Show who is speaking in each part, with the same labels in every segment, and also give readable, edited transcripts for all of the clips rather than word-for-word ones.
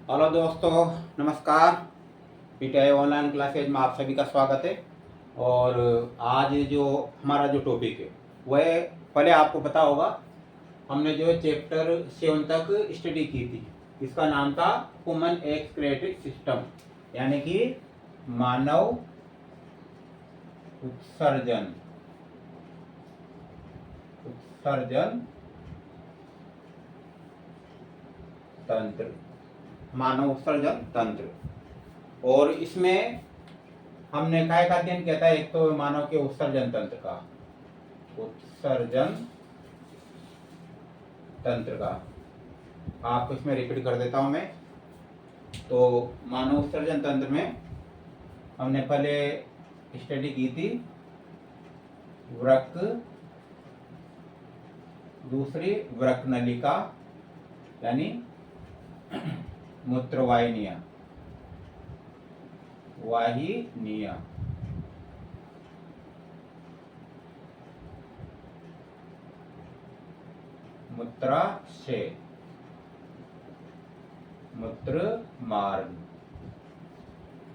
Speaker 1: Hello दोस्तों, नमस्कार। PTI online classes में आप सभी का स्वागत है। और आज जो हमारा जो टॉपिक है वह पहले आपको पता होगा, हमने जो चैप्टर 7 तक स्टडी की थी। इसका नाम था ह्यूमन एक्सक्रीटरी सिस्टम, यानी कि मानव उत्सर्जन उत्सर्जन तंत्र, मानव उत्सर्जन तंत्र। और इसमें हमने काय का अध्ययन किया था। एक तो मानव के उत्सर्जन तंत्र का, उत्सर्जन तंत्र का आपको इसमें रिपीट कर देता हूं मैं। तो मानव उत्सर्जन तंत्र में हमने पहले स्टडी की थी वृक्क, दूसरी वृक्क नलिका यानी मूत्रवाहिनियां, वाहिनियां, मूत्राशय, मूत्र मार्ग।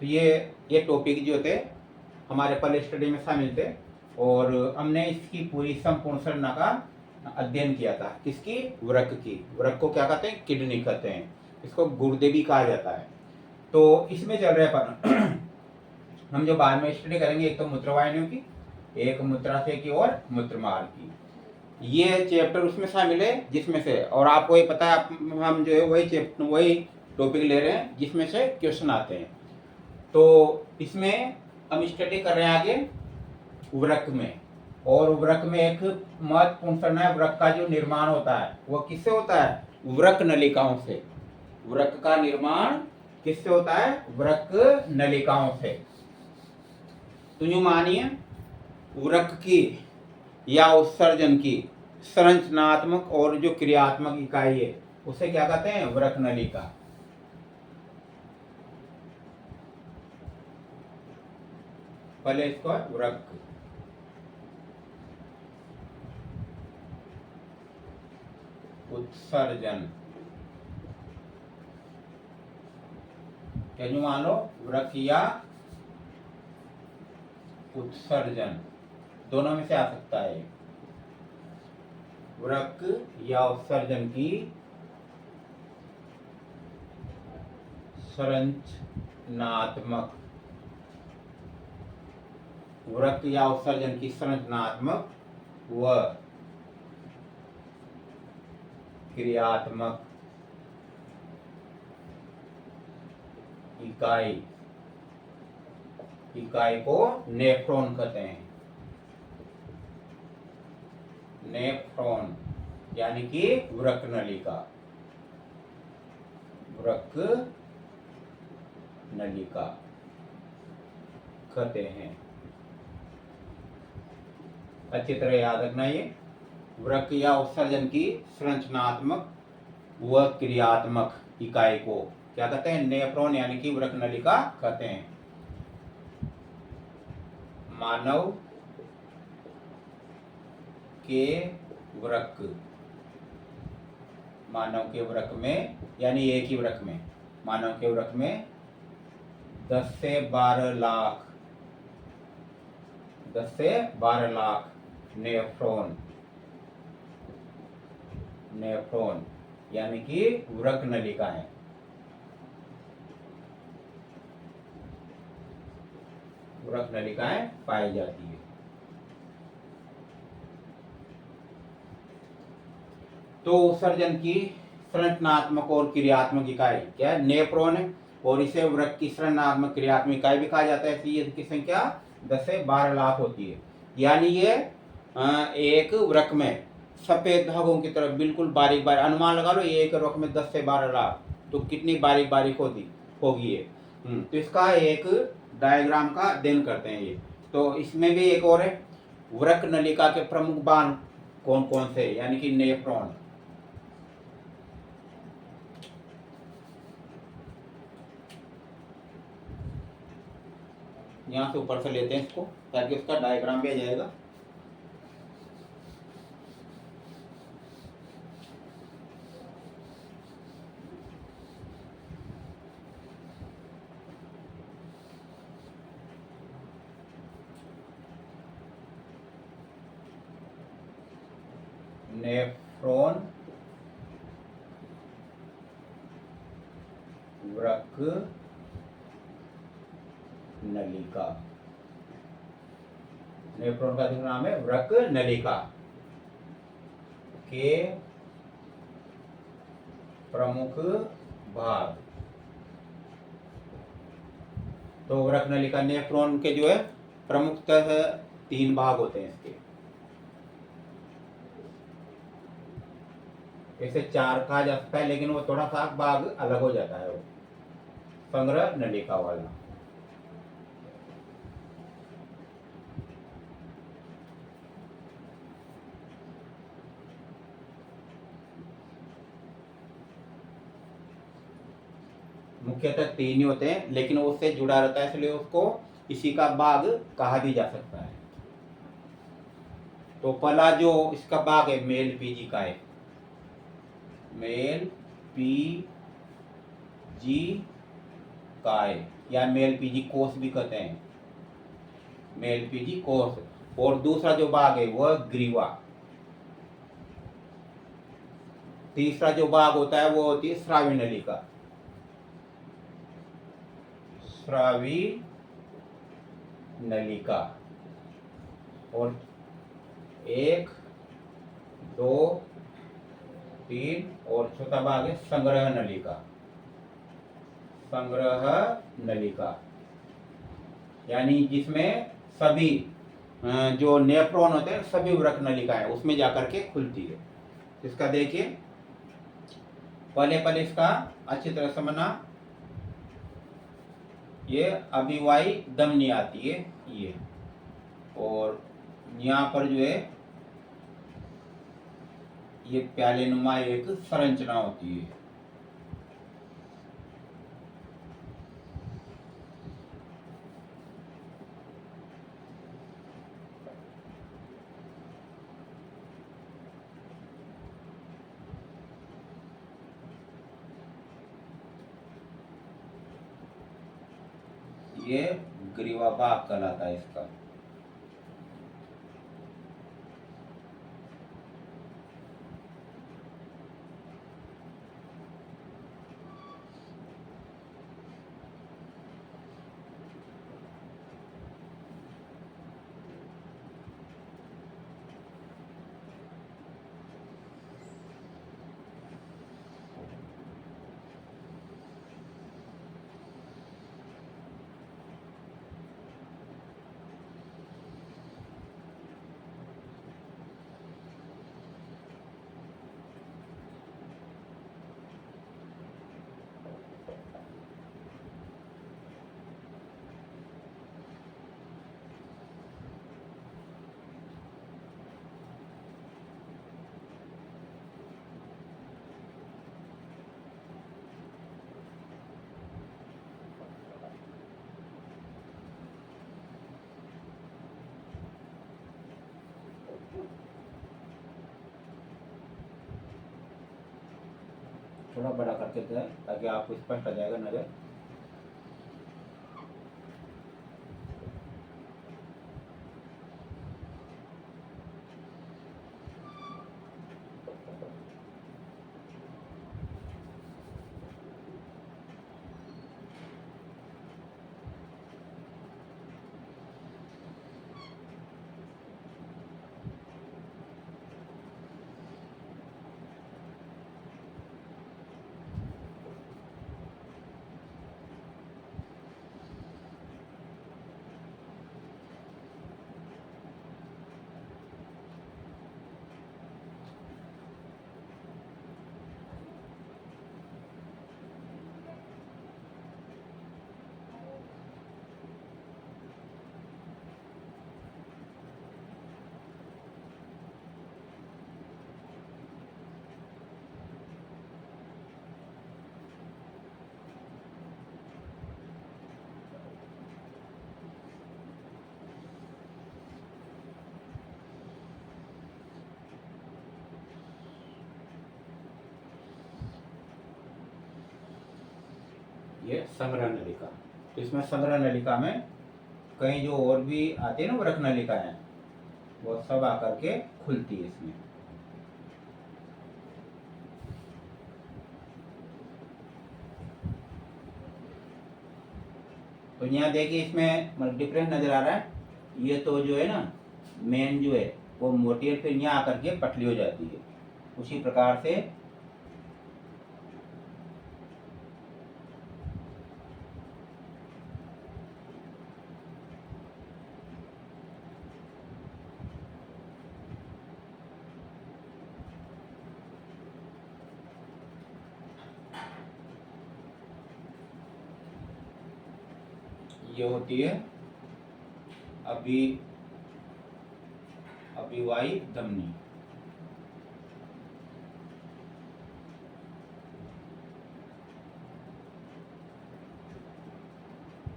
Speaker 1: तो ये टॉपिक जो थे हमारे पहले स्टडी में शामिल थे और हमने इसकी पूरी संपूर्ण संरचना का अध्ययन किया था। किसकी? वृक्क की। वृक्क को क्या कहते हैं? किडनी कहते हैं। इसको गुर्दे भी कहा जाता है। तो इसमें चल रहे पर हम जो बाद में स्टडी करेंगे, एक तो मूत्रवाहिनियों की, एक मूत्राशय की और मूत्रमार्ग की। ये चैप्टर उसमें शामिल है जिसमें से, और आपको ये पता है हम जो है वही टॉपिक ले रहे हैं जिसमें से क्वेश्चन आते हैं। तो इसमें हम स्टडी कर रहे हैं आगे वृक्क में। और वृक्क में एक महत्वपूर्ण संरचना है। वृक्क का जो निर्माण होता है वो किससे होता है? वृक्क नलिकाओं से। वृक्क का निर्माण किससे होता है? वृक्क नलिकाओं से। तो यूं मानिए, वृक्क की या उत्सर्जन की संरचनात्मक और जो क्रियात्मक इकाई है उसे क्या कहते हैं? वृक्क नलिका। पहले इसको वृक्क, उत्सर्जन, क्या मान लो वृक्क या उत्सर्जन, दोनों में से आ सकता है। वृक्क या उत्सर्जन की संरचनात्मक, वृक्क या उत्सर्जन की संरचनात्मक व क्रियात्मक इकाई को नेफ्रॉन कहते हैं। नेफ्रॉन यानी कि वृक्क नलिका, वृक्क नलिका कहते हैं। अच्छी तरह याद रखना ये। वृक्क या उत्सर्जन की संरचनात्मक व क्रियात्मक इकाई को क्या कहते हैं? नेफ्रॉन यानी कि वृक्क नलिका कहते हैं। मानव के वृक्क, मानव के वृक्क में यानी एक ही वृक्क में, मानव के वृक्क में 10 से 12 लाख, 10 से 12 लाख नेफ्रॉन, नेफ्रॉन यानी कि वृक्क नलिका है। वृक्क नलिकाएं पाई जाती है। तो उत्सर्जन की संरचनात्मक और क्रियात्मक इकाई क्या है? नेफ्रॉन है। और इसे वृक्क की संरचनात्मक क्रियात्मक इकाई भी कहा जाता है। इसकी संख्या 10 से 12 लाख होती है। यानी ये एक वृक्क में सफेद धागों की तरफ बिल्कुल बारीक बारीक, अनुमान लगा लो एक वृक्क में 10 से 12 लाख, तो कितनी बारीक बारीक होगी ये। तो इसका एक डायग्राम का अध्ययन करते हैं ये। तो इसमें भी एक और है, वृक्क नलिका के प्रमुख बाण कौन कौन से, यानी कि नेफ्रॉन। यहाँ से ऊपर से लेते हैं इसको ताकि उसका डायग्राम भी आ जाएगा। नेफ्रॉन वृक्क नलिका। नेफ्रॉन का दूसरा नाम है वृक्क नलिका के प्रमुख भाग। तो वृक्क नलिका नेफ्रॉन के जो है प्रमुखतः 3 भाग होते हैं इसके। इसे 4 कहा जा सकता है, लेकिन वो थोड़ा सा भाग अलग हो जाता है, वो संग्रह नलिका वाला। मुख्यतः 3 ही होते हैं, लेकिन वो उससे जुड़ा रहता है, इसलिए उसको इसी का भाग कहा भी जा सकता है। तो पहला जो इसका भाग है मेल पीजी का है, मेल पीजी काय या मेल पीजी कोष भी कहते हैं, मेल पीजी कोष। और दूसरा जो भाग है वह ग्रीवा। तीसरा जो भाग होता है वो होती है स्रावी नलिका, स्रावी नलिका। और 1, 2, 3 और चौथा भाग है संग्रह नलिका, संग्रह नलिका, यानी जिसमें सभी जो नेफ्रॉन होते हैं सभी वृक्क नलिकाएं उसमें जाकर के खुलती है। इसका देखिए पहले इसका अच्छी तरह समझना। ये अभिवाही धमनी आती है ये, और यहाँ पर जो है ये प्याले नुमा एक संरचना होती है। ये ग्रीवा भाग कहलाता है इसका। थोड़ा बड़ा करके दें ताकि आपको स्पष्ट आ जाएगा नजर। ये संग्रह नलिका। तो इसमें संग्रह नलिका में कहीं जो और भी आते हैं ना वृक्क नलिकाएं, वो सब आकर के खुलती है इसमें। तो यहाँ देखिए इसमें मतलब डिफरेंस नजर आ रहा है। ये तो जो है ना मेन जो है वो मोटी है, फिर यहाँ आकर के पतली हो जाती है। उसी प्रकार से ये होती है अभिवाही धमनी।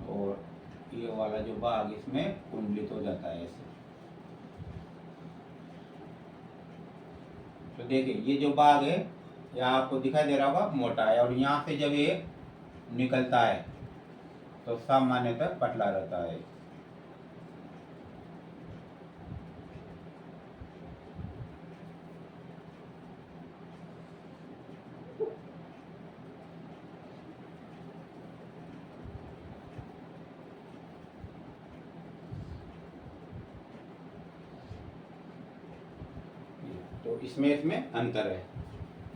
Speaker 1: और ये वाला जो भाग इसमें कुंडलित हो जाता है ऐसे। तो देखिए ये जो भाग है यहाँ आपको दिखाई दे रहा होगा मोटा है, और यहाँ से जब ये निकलता है तो सामान्यतः पतला रहता है। तो इसमें अंतर है।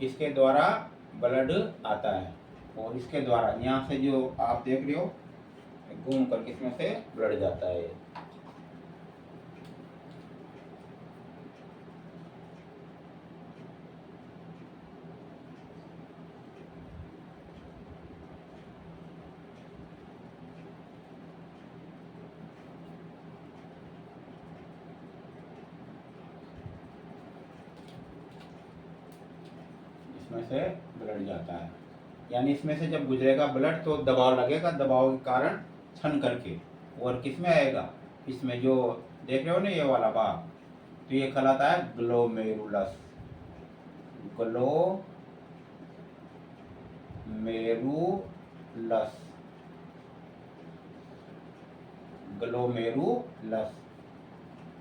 Speaker 1: इसके द्वारा ब्लड आता है और इसके द्वारा यहाँ से जो आप देख रहे हो घूम करके इसमें से ब्लड जाता है। इसमें से ब्लड जाता है, यानी इसमें से जब गुजरेगा ब्लड तो दबाव लगेगा, दबाव के कारण छन करके और किस में आएगा, इसमें जो देख रहे हो ना ये वाला भाग, तो ये कहलाता है ग्लोमेरुलस। ग्लोमेरुलस ग्लोमेरुलस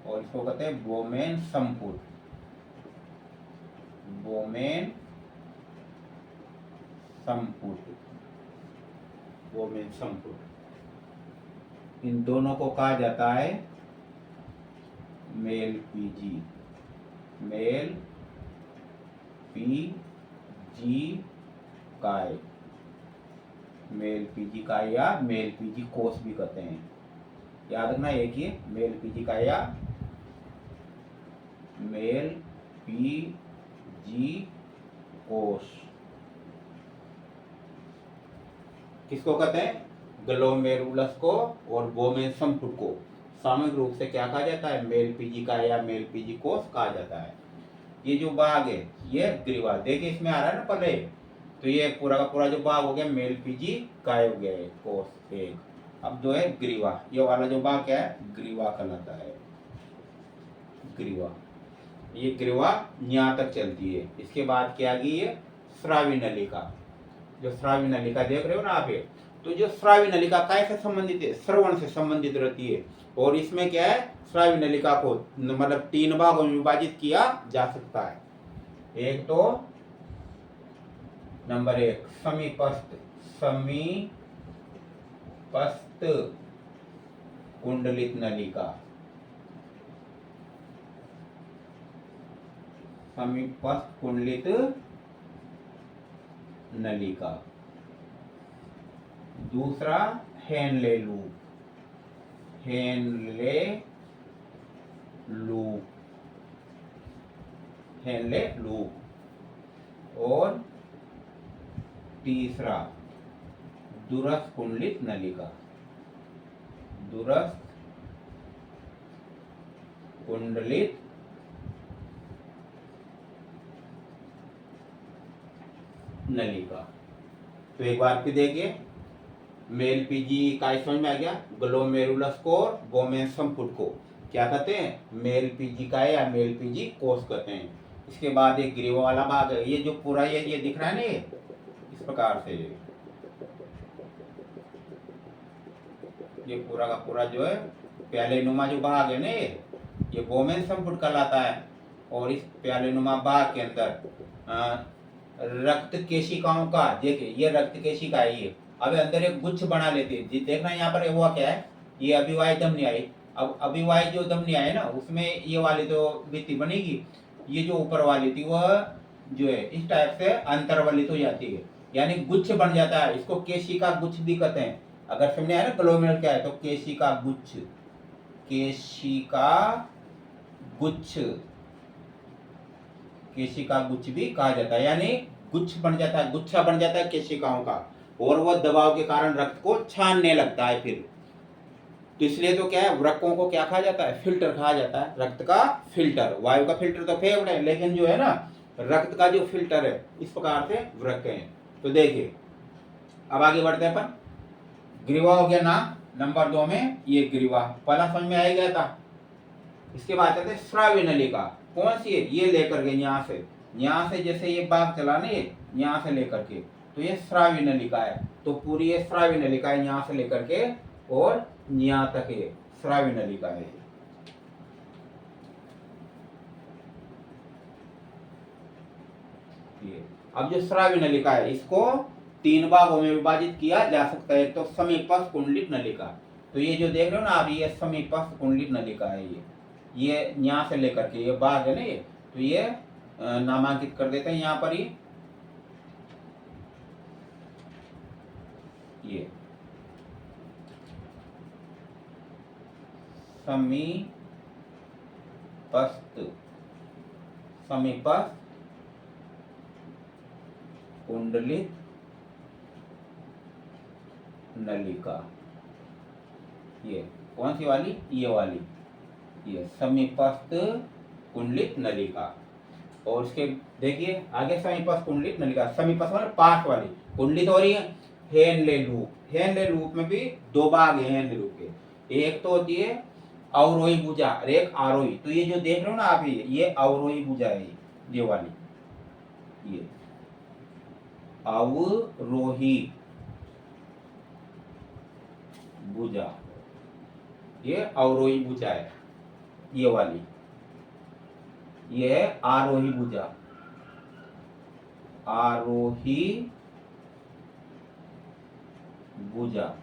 Speaker 1: और इसको कहते हैं बोमेन संपुट। बोमेन संपुट इन दोनों को कहा जाता है मेल पीजी काय। मेल पीजी काय या मेल पीजी कोष भी कहते हैं। याद रखना एक ही मेल पीजी काय या मेल पीजी कोष किसको कहते हैं, ग्लोमेरुलस को और बोमेन संपुट को सामूहिक रूप से क्या कहा जाता है, मेल पीजी काय या मेल पीजी कोष कहा जाता है। ये जो भाग है ये ग्रीवा, देखिए इसमें आ रहा है ना पहले, तो ये पूरा का पूरा जो भाग हो गया मेल पीजी काय हो गया है कोष एक। अब जो है ग्रीवा, ये वाला जो भाग क्या है ग्रीवा कहलाता है। ग्रीवा, ये ग्रीवा यहाँ तक चलती है। इसके बाद क्या आ गई है श्रावी नलिका। जो श्रावी नलिका देख रहे हो ना आप, तो जो श्रावी नलिका कैसे संबंधित है, श्रवण से संबंधित रहती है। और इसमें क्या है श्रावी नलिका को मतलब 3 भागों में विभाजित किया जा सकता है। एक तो नंबर 1 समीपस्थ कुंडलित नलिका। समीपस्थ कुंडलित नलिका। दूसरा हेनले लूप। और तीसरा दूरस्थ कुंडलित नलिका। दूरस्थ कुंडलित नलिका। तो एक बार फिर देखिए मेल पीजी का समझ में आ गया। ग्लोमेरुलस को और बोमेन संपुट को क्या कहते हैं, मेल पीजी का या मेल पीजी कोष कहते हैं। इसके बाद एक ग्रीवा वाला भाग है, ये जो पूरा ये दिख रहा है ना, ये इस प्रकार से ये पूरा का पूरा जो है प्याले नुमा जो भाग है ना, ये बोमेन संपुट कहलाता है। और इस प्याले नुमा भाग के अंदर रक्त केशिकाओं का, देखिए ये रक्त केशिका है, अब अंदर एक गुच्छ बना लेती है। जी देखना यहाँ पर हुआ क्या है, ये अभिवाही धमनी आई। अब अभिवाही जो धमनी आई ना, उसमें ये वाली तो भित्ति बनेगी, ये जो ऊपर वाली थी वह जो है इस टाइप से अंतर्वलित हो जाती है, यानी गुच्छ बन जाता है। इसको केशिका गुच्छ भी कहते हैं। अगर सामने आया ना ग्लोमेरुलर क्या है, तो केशिका गुच्छ, केशिका गुच्छ, केशिका गुच्छ भी कहा जाता है, यानी गुच्छ बन जाता है, गुच्छा बन जाता है केशिकाओं का, और वह दबाव के कारण रक्त को छानने लगता है फिर। तो इसलिए तो क्या है, वृक्कों को क्या कहा जाता है, फिल्टर कहा जाता है, रक्त का फिल्टर। वायु का फिल्टर तो फेफड़े है, लेकिन जो है ना रक्त का जो फिल्टर है, इस प्रकार से वृक्क हैं। तो देखिए अब आगे बढ़ते हैं अपन। ग्रीवा हो गया ना नंबर 2 में, ये ग्रीवा पहला समझ में आ गया था। इसके बाद चलते हैं श्राव्य नलिका। कौन सी है, ये लेकर के यहाँ से जैसे ये बाग चला ना, ये यहाँ से लेकर के, तो ये श्राव्य नलिका है। तो पूरी ये श्राव्य नलिका है, यहाँ से लेकर के और यहाँ तक ये श्राव्य नलिका है। ये अब जो श्राव्य नलिका है, इसको 3 भागों में विभाजित किया जा सकता है। तो समीपस्थ कुंडलित नलिका, तो ये जो देख रहे हो ना आप, ये समीपस्थ कुंडलित नलिका है। ये यहाँ से लेकर के ये भाग है ना, ये तो ये नामांकित कर देते हैं यहाँ पर। ये समीपस्थ, समीपस्थ कुंडलित नलिका, ये कौन सी वाली, ये वाली, ये समीपस्थ कुंडलित नलिका। और उसके देखिए आगे समीपस्थ कुंडलित नलिका, समीपस्थ वाले पास वाली, कुंडलित हो रही है हेनले लूप। हेनले लूप में भी 2 भाग हैं हेनले लूप के, एक तो होती है अवरोही भुजा और एक आरोही। तो ये जो देख रहे हो ना आप, ये अवरोही भुजा है, ये वाली, ये अवरोही भुजा, ये अवरोही भुजा है, ये वाली, ये है आरोही भुजा, आरोही भुजा।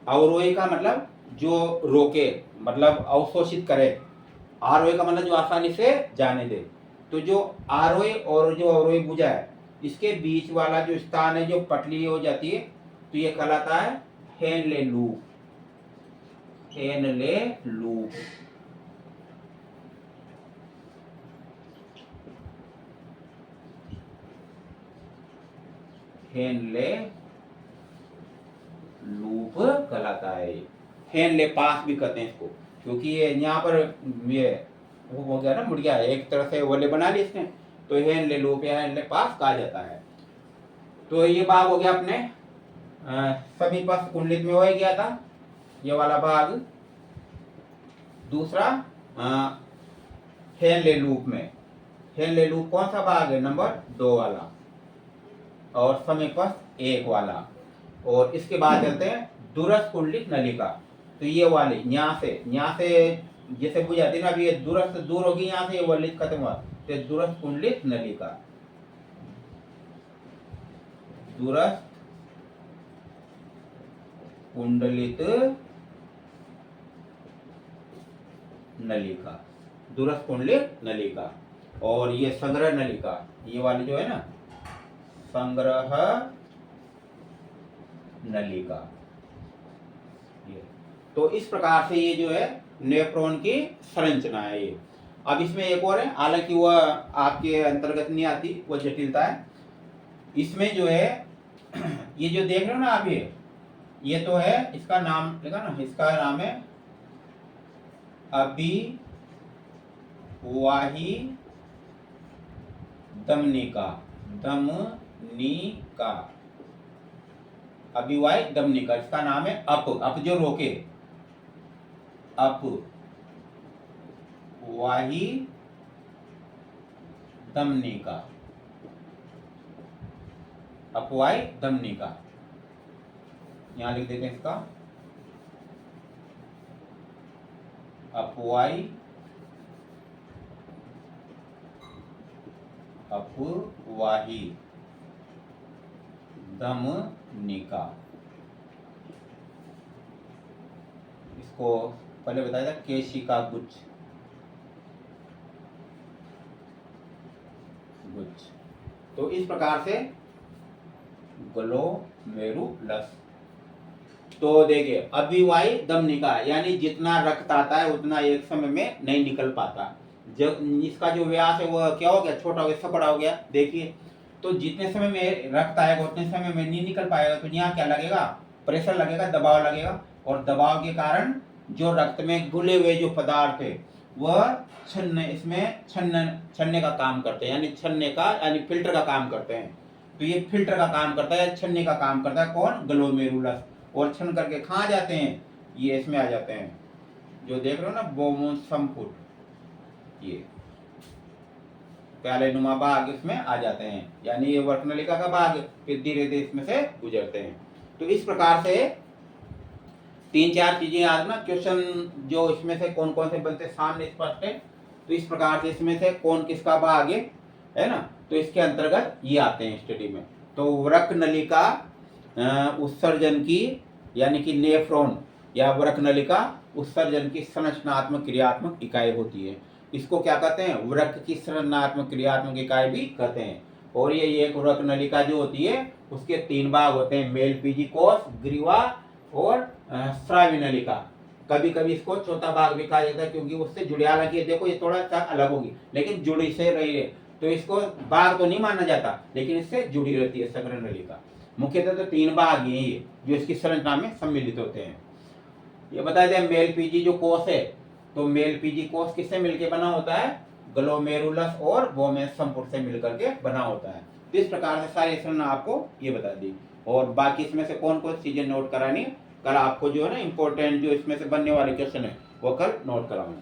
Speaker 1: अवरोही का मतलब जो रोके, मतलब अवशोषित करे। आरोही का मतलब जो आसानी से जाने दे। तो जो आरोही और जो अवरोही भुजा है, इसके बीच वाला जो स्थान है, जो पटली हो जाती है, तो ये कहलाता है Henle loop, Henle loop. Henle loop कहलाता है। हेनले पास भी कहते हैं इसको, क्योंकि ये यहाँ पर ये वो हो गया ना, मुड़ गया, एक तरह से वले बना ली इसने, तो हेनले लूप या हेनले पास कहा जाता है। तो ये भाग हो गया अपने समीपस्थ कुंडलित में हो गया था, ये वाला भाग। दूसरा हेनले लूप में, हेनले लूप कौन सा भाग है, नंबर 2 वाला, और समीपस्थ 1 वाला। और इसके बाद चलते हैं दूरस्थ कुंडलित नलिका। तो ये वाली यहाँ से जैसे बुझाती है ना, अभी ये दूरस्थ दूर होगी, यहाँ से ये वलित खत्म हुआ, तो दूरस्थ कुंडलित नलिका, दूरस्थ कुंडलित नलिका, दूरस्थ कुंडलित नलिका। और ये संग्रह नलिका, ये वाली जो है ना, संग्रह नलिका। ये तो इस प्रकार से ये जो है नेफ्रॉन की संरचना है ये। अब इसमें एक और है, हालांकि वह आपके अंतर्गत नहीं आती, वो जटिलता है। इसमें जो है ये जो देख रहे हो ना आप, ये तो है, इसका नाम लिखा ना, इसका नाम है अभिवाही धमनिका, धमनिका, अभिवाही धमनिका, इसका नाम है अप जो रोके, अपवाही धमनिका, अपवाही धमनिका, यहां लिख देते हैं इसका, अपवाही धमनिका, इसको पहले बताया था केशिका गुच्छ। तो इस प्रकार से ग्लोमेरुलस। तो देखिए अभिवाही धमनिका यानी जितना रक्त आता है उतना एक समय में नहीं निकल पाता। जब इसका जो व्यास है वो क्या हो गया, छोटा हो गया, सबड़ा हो गया। देखिए तो जितने समय में रक्त आएगा उतने समय में नहीं निकल पाएगा, तो यहाँ क्या लगेगा, प्रेशर लगेगा, दबाव लगेगा, और दबाव के कारण जो रक्त में घुले हुए जो पदार्थ है वह छन्ने का काम करते हैं, यानी छन्ने का यानी फिल्टर का काम करते हैं। तो ये फिल्टर का काम करता है, छन्ने का काम करता है कौन, ग्लोमेरुलस। और छन करके कहाँ जाते हैं, ये इसमें आ जाते हैं, जो देख रहे हो ना बोमोन संपुट, ये प्याले नुमा भाग इसमें आ जाते हैं, यानी ये वर्णनलिका का भाग, फिर धीरे धीरे इसमें से गुजरते हैं। तो इस प्रकार से 3-4 चीजें याद ना, क्वेश्चन जो इसमें से कौन कौन से बनते सामने स्पष्ट है। तो इस प्रकार से इसमें से कौन किसका भाग है ना, तो इसके अंतर्गत ये आते हैं स्टडी में। तो वृक्क नलिका उत्सर्जन की यानी कि नेफ्रॉन या वृक्क नलिका उत्सर्जन की संरचनात्मक क्रियात्मक इकाई होती है। इसको क्या कहते हैं, वृक्क की संरचनात्मक क्रियात्मक इकाई भी कहते हैं। और ये एक वृक्क नलिका जो होती है उसके 3 भाग होते हैं, मेलपीजी कोष, ग्रीवा और स्रावी नलिका। कभी कभी इसको चौथा भाग भी कहा जाता है क्योंकि उससे जुड़ी, हालांकि देखो ये थोड़ा सा अलग होगी लेकिन जुड़ी से रही है, तो इसको भाग तो नहीं माना जाता लेकिन इससे जुड़ी रहती है सग्र नलिका। मुख्यतः तो 3 भाग ही है जो इसकी संरचना में सम्मिलित होते हैं। ये बता दें मेलपीजी जो कोष है, तो मेलपीजी कोष किससे मिलकर बना होता है, ग्लोमेरुलस और बोमेन संपुट से मिलकर के बना होता है। तो इस प्रकार से सारी संरचना आपको ये बता दी, और बाकी इसमें से कौन कौन चीजें नोट करानी, कल आपको जो है ना इम्पोर्टेंट जो इसमें से बनने वाले क्वेश्चन है वो कल नोट कराऊंगा।